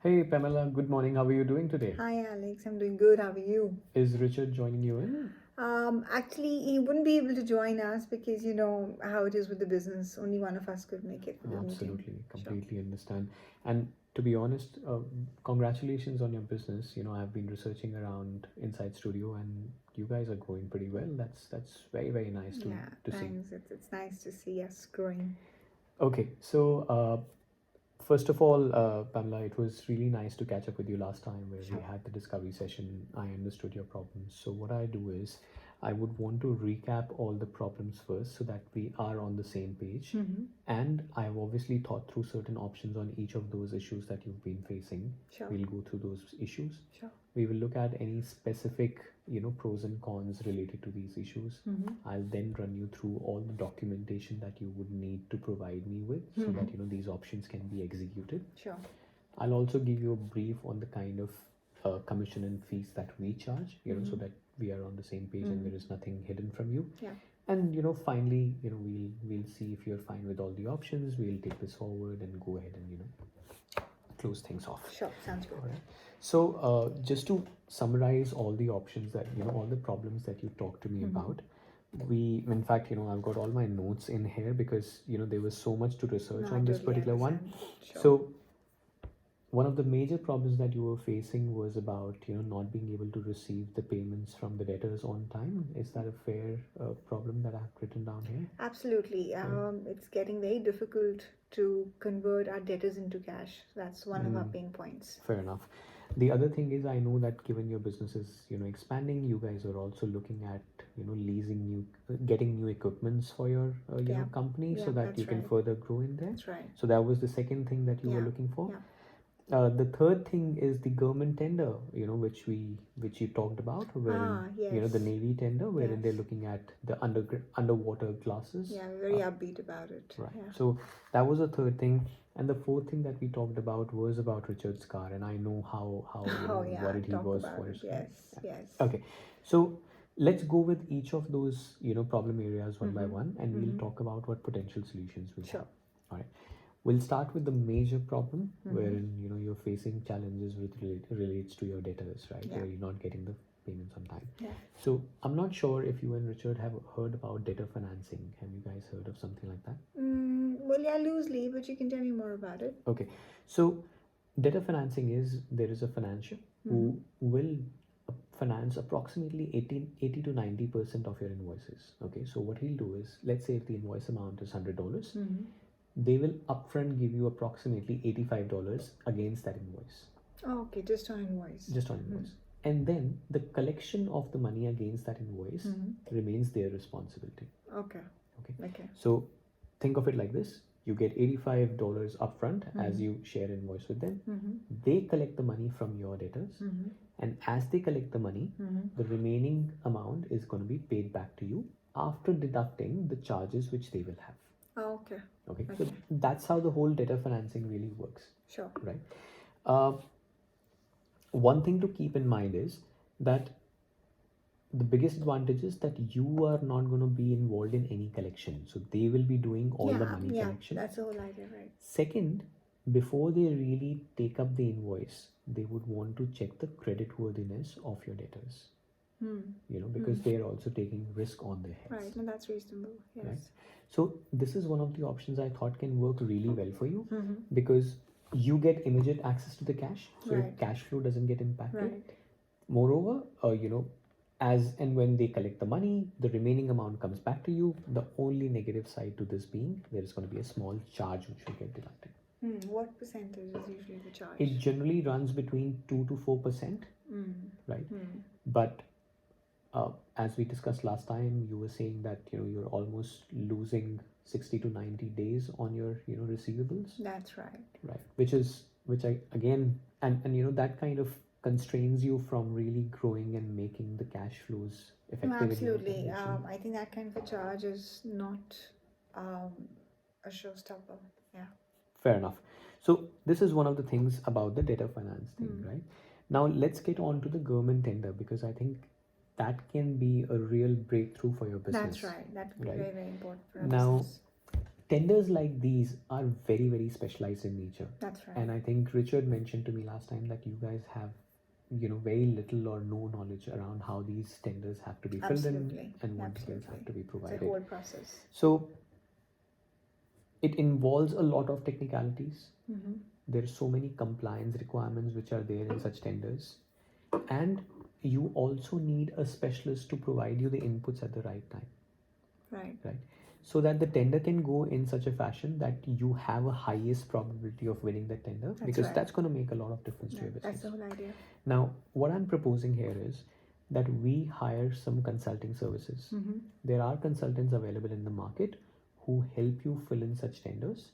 Hey Pamela, good morning. How are you doing today? Hi Alex, I'm doing good. How are you? Is Richard joining you in? Actually, he wouldn't be able to join us because you know how it is with the business. Only one of us could make it for the meeting. Absolutely, Sure. completely understand. And to be honest, congratulations on your business. I've been researching around Inside Studio, and you guys are growing pretty well. That's very nice to Yeah, to see. thanks. It's nice to see us growing. Okay, so first of all, Pamela, it was really nice to catch up with you last time where we Sure. had the discovery session. I understood your problems. So, what I do is I would want to recap all the problems first so that we are on the same page. Mm-hmm. And I've obviously thought through certain options on each of those issues that you've been facing. Sure. We'll go through those issues. Sure. We will look at any specific, pros and cons related to these issues. Mm-hmm. I'll then run you through all the documentation that you would need to provide me with so that these options can be executed. Sure. I'll also give you a brief on the kind of commission and fees that we charge, so that we are on the same page and there is nothing hidden from you. Yeah. And finally, we'll see if you're fine with all the options. We'll take this forward and go ahead and close things off. Sure. Sounds good. All right. So just to summarize all the options that all the problems that you talked to me about, we in fact I've got all my notes in here because there was so much to research No, I on this totally particular one. understand. Sure. So one of the major problems that you were facing was about not being able to receive the payments from the debtors on time. Is that a fair problem that I've written down here? Absolutely. It's getting very difficult to convert our debtors into cash. That's one of our pain points. Fair enough. The other thing is, I know that given your business is expanding, you guys are also looking at leasing getting new equipments for your Yeah. company so Yeah, that that's you can right. further grow in there. That's right. So that was the second thing that you were Yeah. looking for. Yeah. The third thing is the government tender, which you talked about, wherein Yes. the Navy tender, wherein they're Yes. looking at the underwater classes. Yeah, we're very upbeat about it. Right. Yeah. So that was the third thing, and the fourth thing that we talked about was about Richard's car, and I know how Oh yeah, worried he talk was about for it. his car. Yes. Yes. Okay, so let's go with each of those problem areas one by one, and we'll talk about what potential solutions we Sure. have. All right. We'll start with the major problem wherein you're facing challenges with relates to your debtors, right? Yeah. Where you're not getting the payments on time. Yeah. So I'm not sure if you and Richard have heard about debtor financing. Have you guys heard of something like that? Well, yeah, loosely, but you can tell me more about it. Okay, so debtor financing is there is a financier who will finance approximately 80 to 90% of your invoices. Okay, so what he'll do is, let's say if the invoice amount is $100, they will upfront give you approximately $85 against that invoice. Oh, okay, just on invoice. Just on invoice. And then the collection of the money against that invoice remains their responsibility. Okay. Okay. Okay. So think of it like this. You get $85 upfront as you share invoice with them. They collect the money from your debtors. And as they collect the money, the remaining amount is going to be paid back to you after deducting the charges which they will have. Oh, okay. Okay. So that's how the whole debtor financing really works. Sure. Right. One thing to keep in mind is that the biggest advantage is that you are not going to be involved in any collection. So they will be doing all the money collection. That's the whole idea, right? Second, before they really take up the invoice, they would want to check the credit worthiness of your debtors. Because they are also taking risk on their heads. Right, and that's reasonable. Yes. Right. So this is one of the options I thought can work really well for you because you get immediate access to the cash, so your cash flow doesn't get impacted. Right. Moreover, as and when they collect the money, the remaining amount comes back to you. The only negative side to this being there is going to be a small charge which will get deducted. What percentage is usually the charge? It generally runs between 2 to 4%, right? But as we discussed last time, you were saying that you're almost losing 60 to 90 days on your receivables. That's right. Right, which I again and that kind of constrains you from really growing and making the cash flows No, effective. absolutely. I think that kind of a charge is not a showstopper. Yeah. Fair enough. So this is one of the things about the debtor finance thing, right? Now let's get on to the government tender because I think that can be a real breakthrough for your business. That's right. That would be right? very, very important for our Now, business. tenders like these are very, very specialized in nature. That's right. And I think Richard mentioned to me last time that you guys have, very little or no knowledge around how these tenders have to be filled Absolutely. in and what details have to be It's a provided. whole process. So it involves a lot of technicalities. Mm-hmm. There are so many compliance requirements which are there in such tenders. And you also need a specialist to provide you the inputs at the right time. Right. So that the tender can go in such a fashion that you have a highest probability of winning the tender, because right. that's going to make a lot of difference to your business. That's the whole idea. Now, what I'm proposing here is that we hire some consulting services. Mm-hmm. There are consultants available in the market who help you fill in such tenders,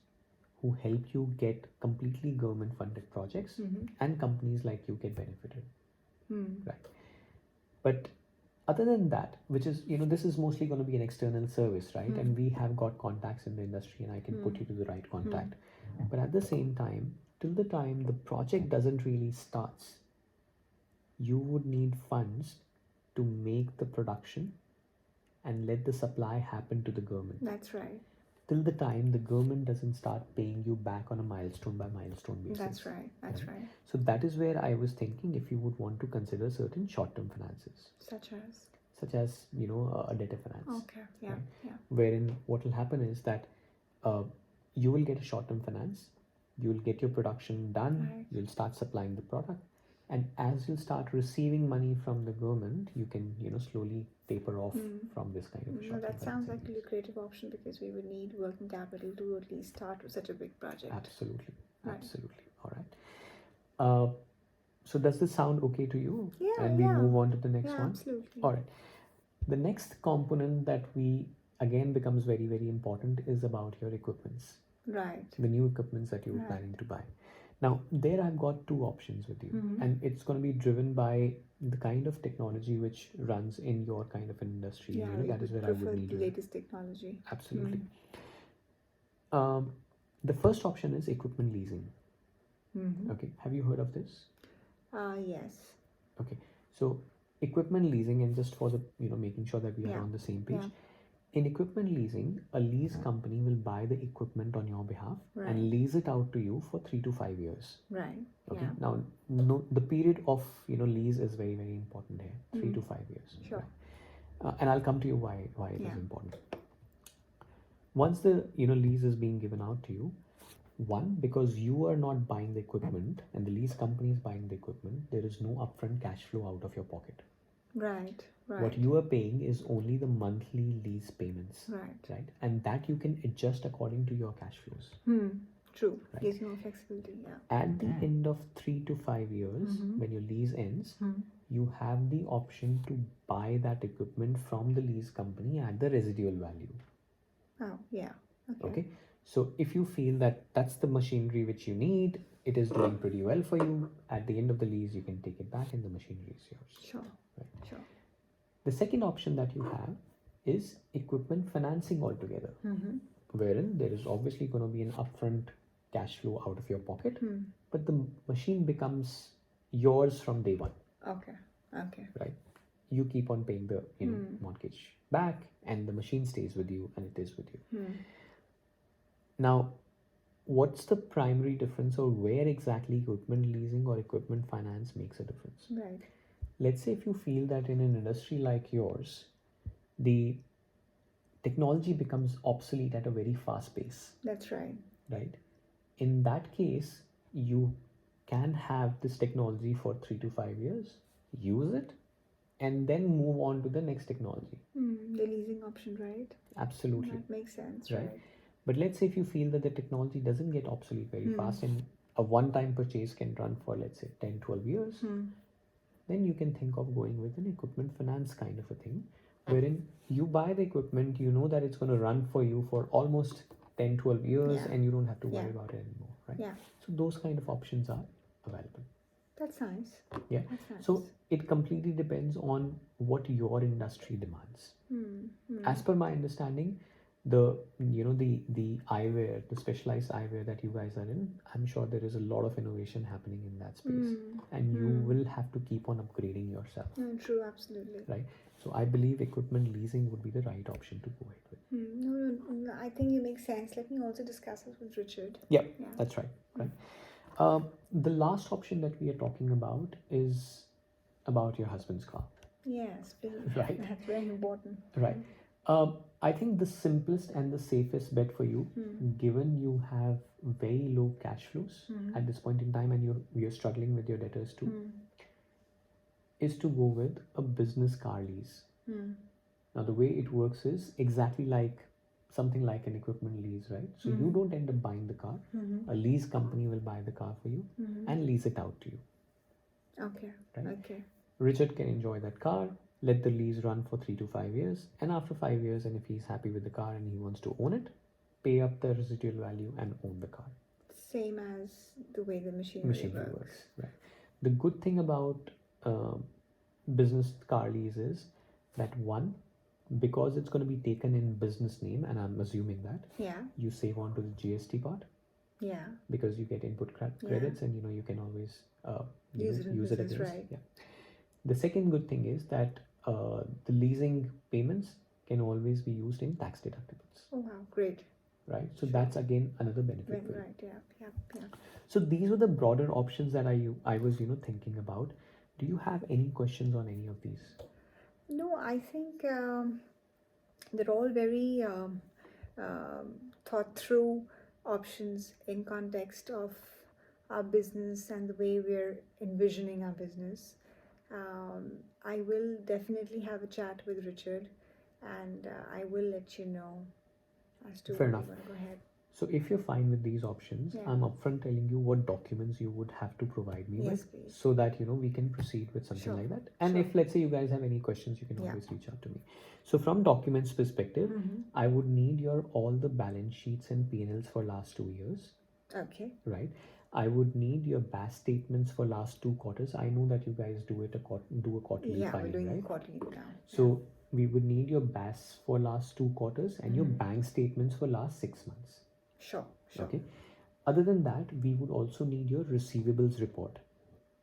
who help you get completely government funded projects, Mm-hmm. and companies like you get benefited. Mm. Right. But other than that, which is, this is mostly going to be an external service, right? Mm. And we have got contacts in the industry and I can put you to the right contact. But at the same time, till the time the project doesn't really starts, you would need funds to make the production and let the supply happen to the government. That's right. Till the time the government doesn't start paying you back on a milestone by milestone basis. That's right. That's right. So that is where I was thinking if you would want to consider certain short-term finances, Such as. a debtor finance. Okay. Yeah. Right. Yeah. Wherein what will happen is that you will get a short-term finance, you will get your production done, Right. you'll start supplying the product, and as you start receiving money from the government, you can slowly taper off from this kind of No, short-term that sounds like financing. a lucrative option because we would need working capital to at least start with such a big project. Absolutely, Right. absolutely. All right. So does this sound okay to you? Yeah, And we yeah. move on to the next Yeah, one. absolutely. All right. The next component that we again becomes very, very important is about your equipments, Right. the new equipments that you're Right. planning to buy. Now, there I've got two options with you, Mhm. and it's going to be driven by the kind of technology which runs in your kind of industry. Yeah, And, we that is would where I prefer would need the you. latest technology. Absolutely. The first option is equipment leasing. Mm-hmm. Okay, have you heard of this? Yes. Okay, so equipment leasing, and just for the making sure that we are Yeah. on the same page. Yeah. In equipment leasing, a lease company will buy the equipment on your behalf Right. and lease it out to you for 3 to 5 years. Right. Okay. Yeah. Now, no, the period of lease is very, very important here. 3 to 5 years. Sure. Right? And I'll come to you why it is Yeah. important. Once the lease is being given out to you, one, because you are not buying the equipment and the lease company is buying the equipment, there is no upfront cash flow out of your pocket. Right. Right. What you are paying is only the monthly lease payments. Right. And that you can adjust according to your cash flows. True. Right. Gives you more flexibility. Yeah. At the end of 3 to 5 years, when your lease ends, you have the option to buy that equipment from the lease company at the residual value. Oh, yeah. Okay. So if you feel that that's the machinery which you need, it is doing pretty well for you, at the end of the lease, you can take it back and the machinery is yours. Sure. Right. Sure. The second option that you have is equipment financing altogether, wherein there is obviously going to be an upfront cash flow out of your pocket, but the machine becomes yours from day one. Okay. Right? You keep on paying the mortgage back, and the machine stays with you, and it is with you. Now, what's the primary difference, or where exactly equipment leasing or equipment finance makes a difference? Right. Let's say if you feel that in an industry like yours, the technology becomes obsolete at a very fast pace. That's right. Right? In that case, you can have this technology for 3 to 5 years, use it, and then move on to the next technology. The leasing option, right? Absolutely. That makes sense, Right. right? But let's say if you feel that the technology doesn't get obsolete very fast, and a one-time purchase can run for, let's say, 10, 12 years, then you can think of going with an equipment finance kind of a thing, wherein you buy the equipment, you know that it's going to run for you for almost 10, 12 years, Yeah. and you don't have to worry Yeah. about it anymore, right? Yeah. So those kind of options are available. That's nice. Yeah. That's nice. So it completely depends on what your industry demands. As per my understanding, the the eyewear, the specialized eyewear that you guys are in, I'm sure there is a lot of innovation happening in that space, and you will have to keep on upgrading yourself, True, absolutely. right? So I believe equipment leasing would be the right option to go ahead with. No, I think it makes sense. Let me also discuss this with Richard. Yeah, that's right. The last option that we are talking about is about your husband's car. Yes, please. Right. That's very important. Right. I think the simplest and the safest bet for you, given you have very low cash flows at this point in time, and you're struggling with your debtors too, is to go with a business car lease. Now, the way it works is exactly like something like an equipment lease, right? So you don't end up buying the car. A lease company will buy the car for you and lease it out to you. Okay. Right? Okay. Richard can enjoy that car, let the lease run for 3 to 5 years, and after 5 years, and if he's happy with the car and he wants to own it, pay up the residual value and own the car. Same as the way the machinery works. Right. The good thing about business car lease is that, one, because it's going to be taken in business name, and I'm assuming that you save on to the GST part, because you get input credits, and you can always use it against. Right. Yeah. The second good thing is that the leasing payments can always be used in tax deductibles. Oh wow, great. Right. So that's again another benefit for you. Right. Yeah. So these were the broader options that I was thinking about. Do you have any questions on any of these? No, I think they're all very thought through options in context of our business and the way we're envisioning our business. I will definitely have a chat with Richard, and I will let you know as to Fair what enough. we're going to go ahead. So if you're fine with these options, I'm upfront telling you what documents you would have to provide me with, please. so that we can proceed with something like that. And if, let's say, you guys have any questions, you can always reach out to me. So from documents perspective, I would need your all the balance sheets and P&Ls for last 2 years. Okay. Right. I would need your BAS statements for last 2 quarters. I know that you guys do a quarterly filing, we're doing right? quarterly now. So we would need your BAS for last 2 quarters and your bank statements for last 6 months. Sure. Okay. Other than that, we would also need your receivables report,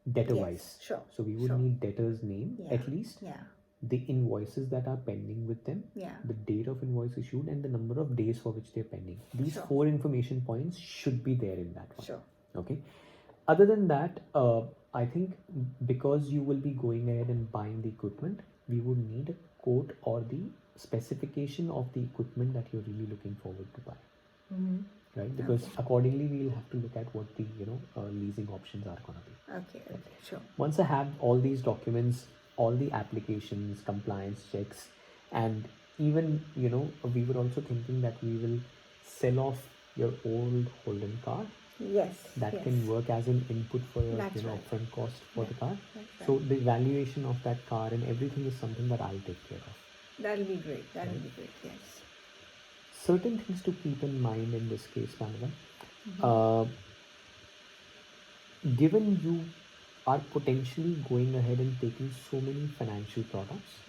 debtor wise. Sure. So we would need debtor's name at least, the invoices that are pending with them, the date of invoice issued, and the number of days for which they're pending. These 4 information points should be there in that one. Sure. Okay. Other than that, I think because you will be going ahead and buying the equipment, we would need a quote or the specification of the equipment that you're really looking forward to buy. Right, because accordingly we'll have to look at what the leasing options are going to be. Okay, sure. Once I have all these documents, all the applications, compliance checks, and even we were also thinking that we will sell off your old Holden car. Yes. That can work as an input for your upfront cost for the car. So the valuation of that car and everything is something that I'll take care of. That'll be great. Yes. Certain things to keep in mind in this case, Pamela. Given you are potentially going ahead and taking so many financial products,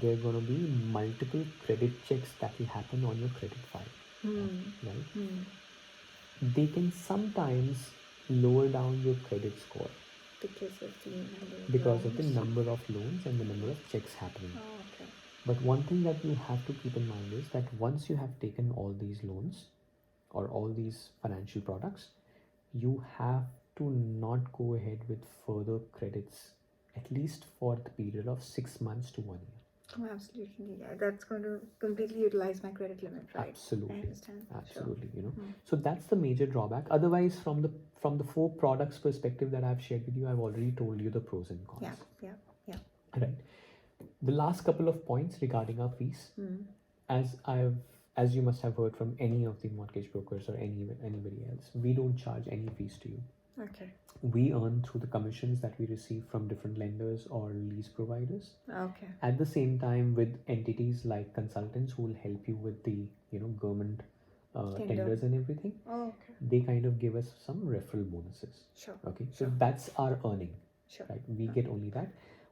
there are going to be multiple credit checks that will happen on your credit file. Right? They can sometimes lower down your credit score because of the number of loans and the number of checks happening. But one thing that you have to keep in mind is that once you have taken all these loans or all these financial products, you have to not go ahead with further credits, at least for the period of 6 months to 1 year. Oh, absolutely. Yeah, that's going to completely utilize my credit limit, right? Absolutely. I understand. Absolutely. So that's the major drawback. Otherwise, from the 4 products perspective that I've shared with you, I've already told you the pros and cons. Yeah. Right. The last couple of points regarding our fees, as you must have heard from any of the mortgage brokers or anybody else, we don't charge any fees to you. Okay. We earn through the commissions that we receive from different lenders or lease providers. Okay. At the same time, with entities like consultants who will help you with the government tenders and everything. Okay. They kind of give us some referral bonuses. Sure. Okay. So that's our earning. Sure. Right. We get only that.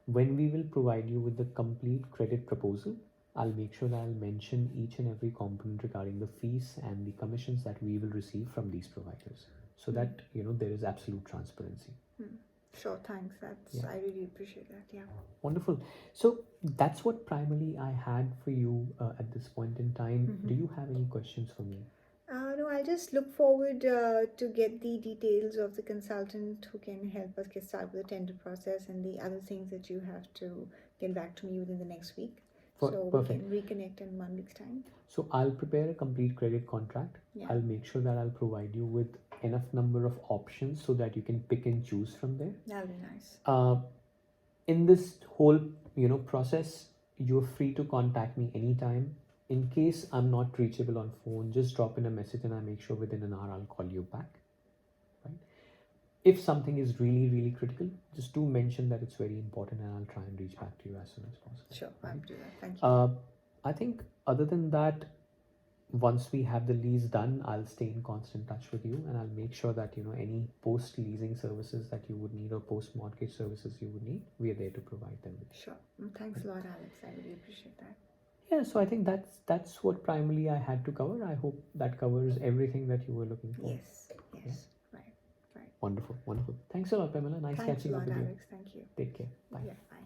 When we will provide you with the complete credit proposal, I'll make sure that I'll mention each and every component regarding the fees and the commissions that we will receive from these providers, so that there is absolute transparency. Sure, thanks. I really appreciate that. Yeah. Wonderful. So that's what primarily I had for you at this point in time. Do you have any questions for me? No, I'll just look forward to get the details of the consultant who can help us get started with the tender process and the other things that you have to get back to me within the next week. So Perfect. we can reconnect in 1 week's time. So I'll prepare a complete credit contract. Yeah. I'll make sure that I'll provide you with enough number of options so that you can pick and choose from there. That'll be nice. In this whole process, you're free to contact me anytime. In case I'm not reachable on phone, just drop in a message and I make sure within an hour I'll call you back. Right? If something is really, really critical, just do mention that it's very important and I'll try and reach back to you as soon as possible. Sure, I'll do that. Thank you. I think other than that, once we have the lease done, I'll stay in constant touch with you and I'll make sure that any post leasing services that you would need or post mortgage services you would need, we are there to provide them with. Sure. Thanks a lot, Alex. I really appreciate that. Yeah, so I think that's what primarily I had to cover. I hope that covers everything that you were looking for. Yes. Right. Wonderful. Thanks a lot, Pamela. Nice Thanks catching a lot, up with Alex. you. Thank you. Take care. Bye. Yeah, bye.